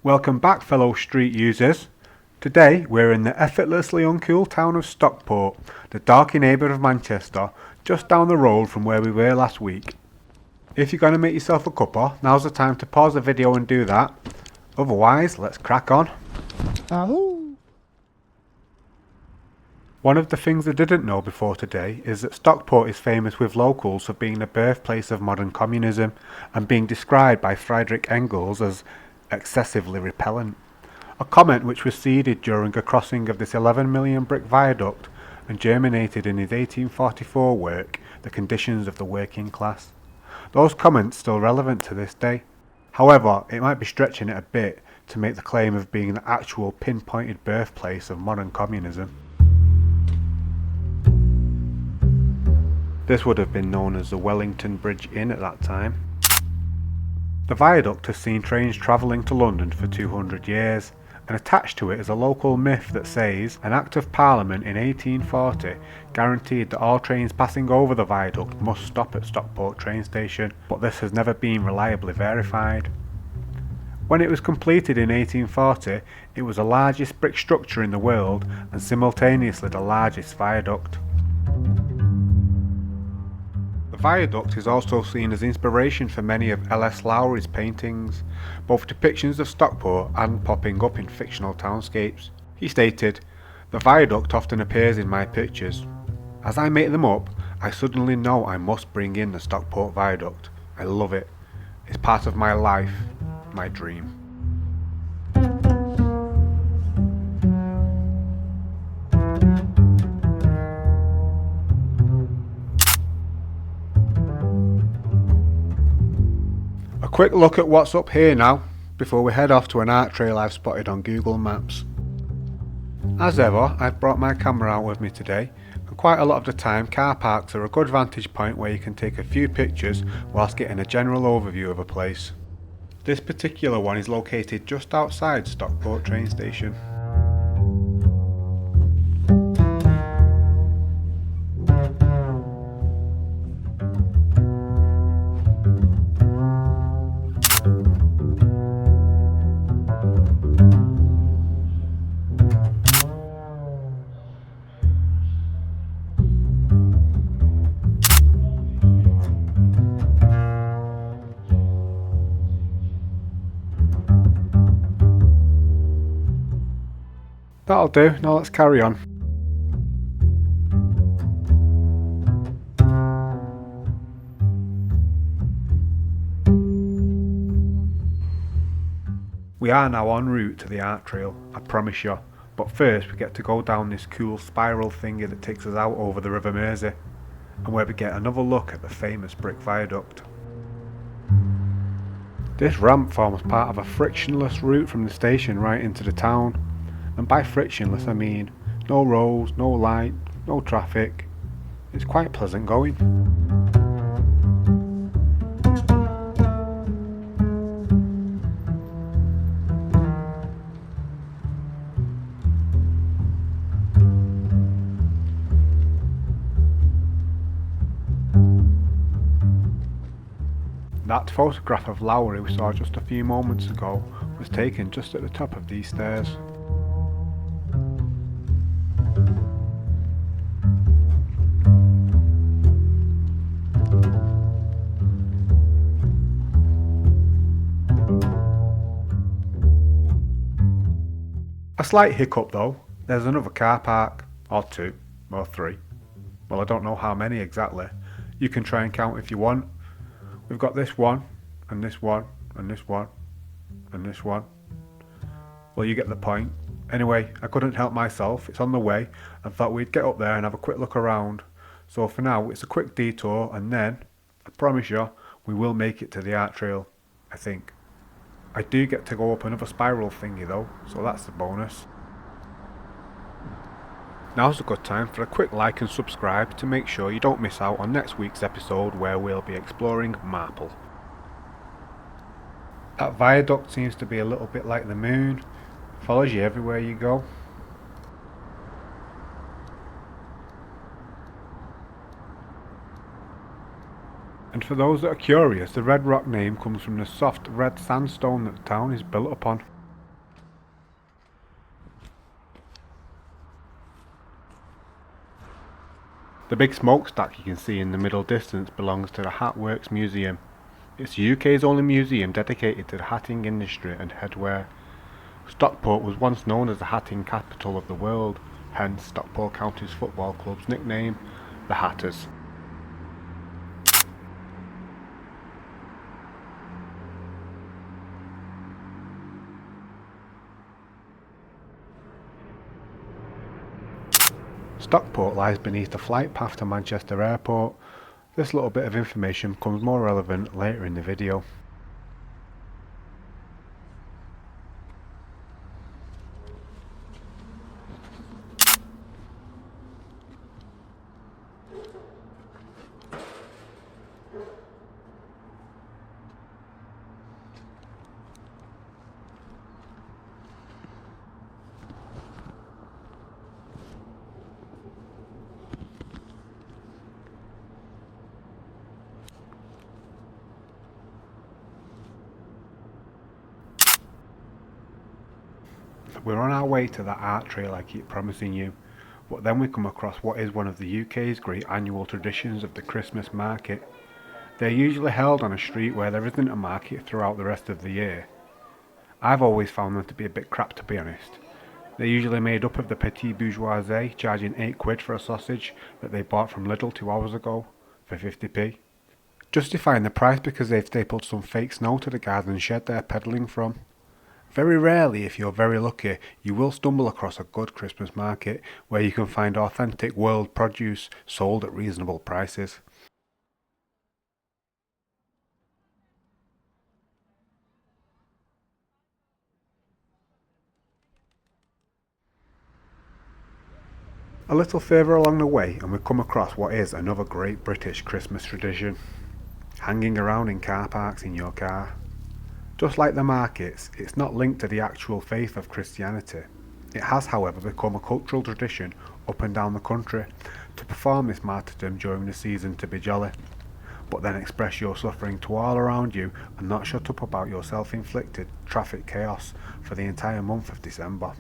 Welcome back, fellow street users. Today we're in the effortlessly uncool town of Stockport, the dorky neighbour of Manchester, just down the road from where we were last week. If you're going to make yourself a cuppa, now's the time to pause the video and do that. Otherwise, let's crack on. Ahoo! One of the things I didn't know before today is that Stockport is famous with locals for being the birthplace of modern communism and being described by Friedrich Engels as excessively repellent. A comment which was seeded during a crossing of this 11 million brick viaduct and germinated in his 1844 work, The Conditions of the Working Class. Those comments still relevant to this day. However, it might be stretching it a bit to make the claim of being the actual pinpointed birthplace of modern communism. This would have been known as the Wellington Bridge Inn at that time. The viaduct has seen trains travelling to London for 200 years, and attached to it is a local myth that says an Act of Parliament in 1840 guaranteed that all trains passing over the viaduct must stop at Stockport train station, but this has never been reliably verified. When it was completed in 1840, it was the largest brick structure in the world and simultaneously the largest viaduct. The viaduct is also seen as inspiration for many of Lowry's paintings, both depictions of Stockport and popping up in fictional townscapes. He stated, "The viaduct often appears in my pictures. As I make them up, I suddenly know I must bring in the Stockport Viaduct. I love it. It's part of my life, my dream." A quick look at what's up here now, before we head off to an art trail I've spotted on Google Maps. As ever, I've brought my camera out with me today, and quite a lot of the time car parks are a good vantage point where you can take a few pictures whilst getting a general overview of a place. This particular one is located just outside Stockport train station. That'll do, now let's carry on. We are now en route to the art trail, I promise you, but first we get to go down this cool spiral thingy that takes us out over the River Mersey, and where we get another look at the famous brick viaduct. This ramp forms part of a frictionless route from the station right into the town. And by frictionless I mean no roads, no light, no traffic. It's quite pleasant going. That photograph of Lowry we saw just a few moments ago was taken just at the top of these stairs. A slight hiccup though, there's another car park, or two, or three. Well, I don't know how many exactly. You can try and count if you want. We've got this one, and this one, and this one, and this one. Well, you get the point. Anyway, I couldn't help myself, it's on the way, and thought we'd get up there and have a quick look around. So for now, it's a quick detour, and then, I promise you, we will make it to the art trail, I think. I do get to go up another spiral thingy though, so that's the bonus. Now's a good time for a quick like and subscribe to make sure you don't miss out on next week's episode where we'll be exploring Marple. That viaduct seems to be a little bit like the moon, follows you everywhere you go. And for those that are curious, the Red Rock name comes from the soft red sandstone that the town is built upon. The big smokestack you can see in the middle distance belongs to the Hat Works Museum. It's the UK's only museum dedicated to the hatting industry and headwear. Stockport was once known as the hatting capital of the world, hence Stockport County's football club's nickname, the Hatters. Stockport lies beneath the flight path to Manchester Airport. This little bit of information becomes more relevant later in the video. We're on our way to that art trail I keep promising you, but then we come across what is one of the UK's great annual traditions of the Christmas market. They're usually held on a street where there isn't a market throughout the rest of the year. I've always found them to be a bit crap, to be honest. They're usually made up of the petit bourgeoisie, charging £8 for a sausage that they bought from Lidl 2 hours ago for 50p. Justifying the price because they've stapled some fake snow to the garden shed they're peddling from. Very rarely, if you're very lucky, you will stumble across a good Christmas market where you can find authentic world produce sold at reasonable prices. A little further along the way and we come across what is another great British Christmas tradition. Hanging around in car parks in your car. Just like the markets, it's not linked to the actual faith of Christianity. It has, however, become a cultural tradition up and down the country to perform this martyrdom during the season to be jolly, but then express your suffering to all around you and not shut up about your self-inflicted traffic chaos for the entire month of December.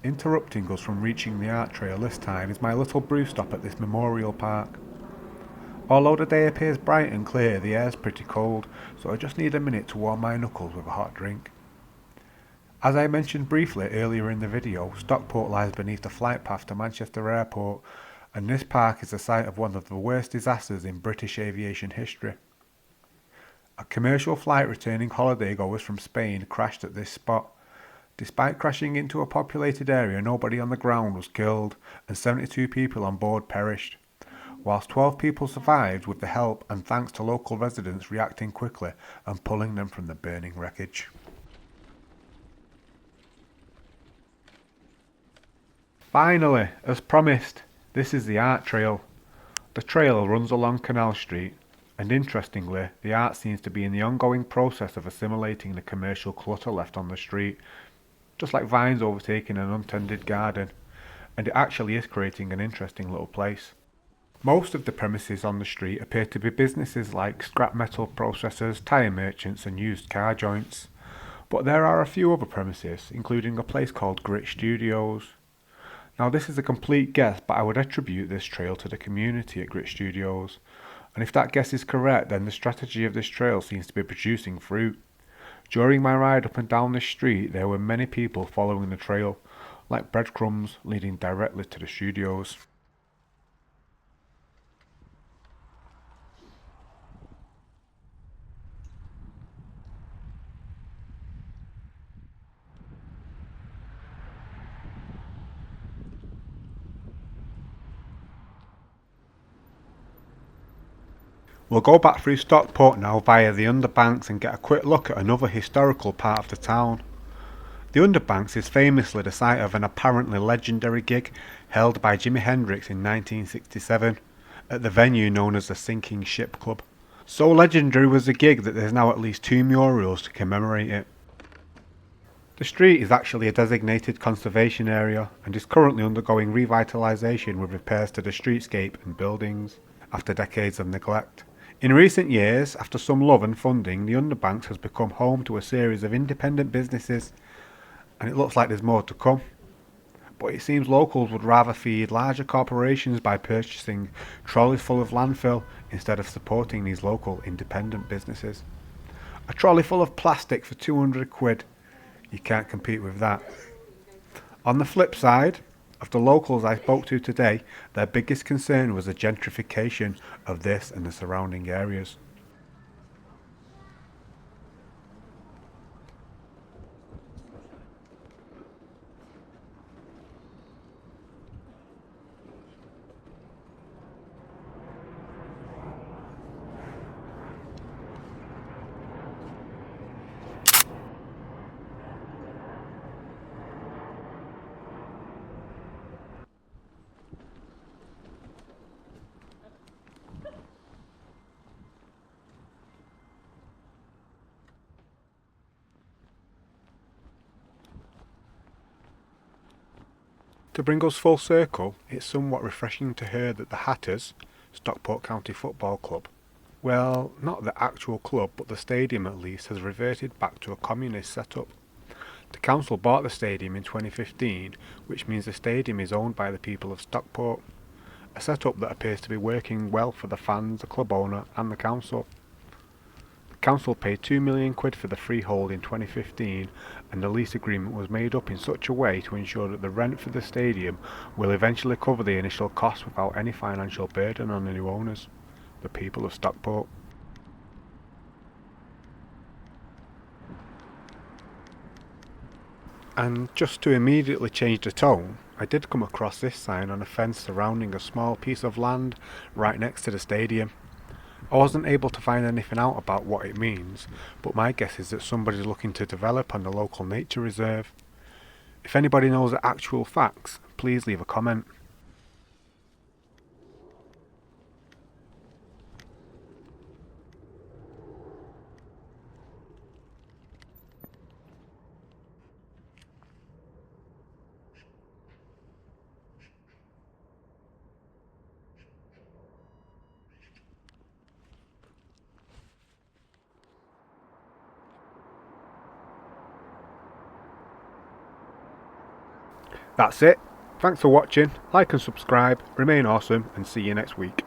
Interrupting us from reaching the art trail this time is my little brew stop at this memorial park. Although the day appears bright and clear, the air's pretty cold, so I just need a minute to warm my knuckles with a hot drink. As I mentioned briefly earlier in the video, Stockport lies beneath the flight path to Manchester Airport, and this park is the site of one of the worst disasters in British aviation history. A commercial flight returning holidaygoers from Spain crashed at this spot. Despite crashing into a populated area, nobody on the ground was killed, and 72 people on board perished, whilst 12 people survived with the help and thanks to local residents reacting quickly and pulling them from the burning wreckage. Finally, as promised, this is the art trail. The trail runs along Canal Street, and interestingly, the art seems to be in the ongoing process of assimilating the commercial clutter left on the street, just like vines overtaking an untended garden, and it actually is creating an interesting little place. Most of the premises on the street appear to be businesses like scrap metal processors, tyre merchants and used car joints, but there are a few other premises, including a place called Grit Studios. Now this is a complete guess, but I would attribute this trail to the community at Grit Studios, and if that guess is correct, then the strategy of this trail seems to be producing fruit. During my ride up and down this street, there were many people following the trail, like breadcrumbs leading directly to the studios. We'll go back through Stockport now via the Underbanks and get a quick look at another historical part of the town. The Underbanks is famously the site of an apparently legendary gig held by Jimi Hendrix in 1967 at the venue known as the Sinking Ship Club. So legendary was the gig that there's now at least 2 murals to commemorate it. The street is actually a designated conservation area and is currently undergoing revitalisation with repairs to the streetscape and buildings after decades of neglect. In recent years, after some love and funding, the Underbanks has become home to a series of independent businesses, and it looks like there's more to come. But it seems locals would rather feed larger corporations by purchasing trolleys full of landfill instead of supporting these local independent businesses. A trolley full of plastic for 200 quid. You can't compete with that. On the flip side, of the locals I spoke to today, their biggest concern was the gentrification of this and the surrounding areas. To bring us full circle, it's somewhat refreshing to hear that the Hatters, Stockport County Football Club, well, not the actual club, but the stadium at least, has reverted back to a communist setup. The council bought the stadium in 2015, which means the stadium is owned by the people of Stockport, a setup that appears to be working well for the fans, the club owner and the council. The council paid 2 million quid for the freehold in 2015, and the lease agreement was made up in such a way to ensure that the rent for the stadium will eventually cover the initial costs without any financial burden on the new owners, the people of Stockport. And just to immediately change the tone, I did come across this sign on a fence surrounding a small piece of land right next to the stadium. I wasn't able to find anything out about what it means, but my guess is that somebody's looking to develop on the local nature reserve. If anybody knows the actual facts, please leave a comment. That's it. Thanks for watching, like and subscribe, remain awesome and see you next week.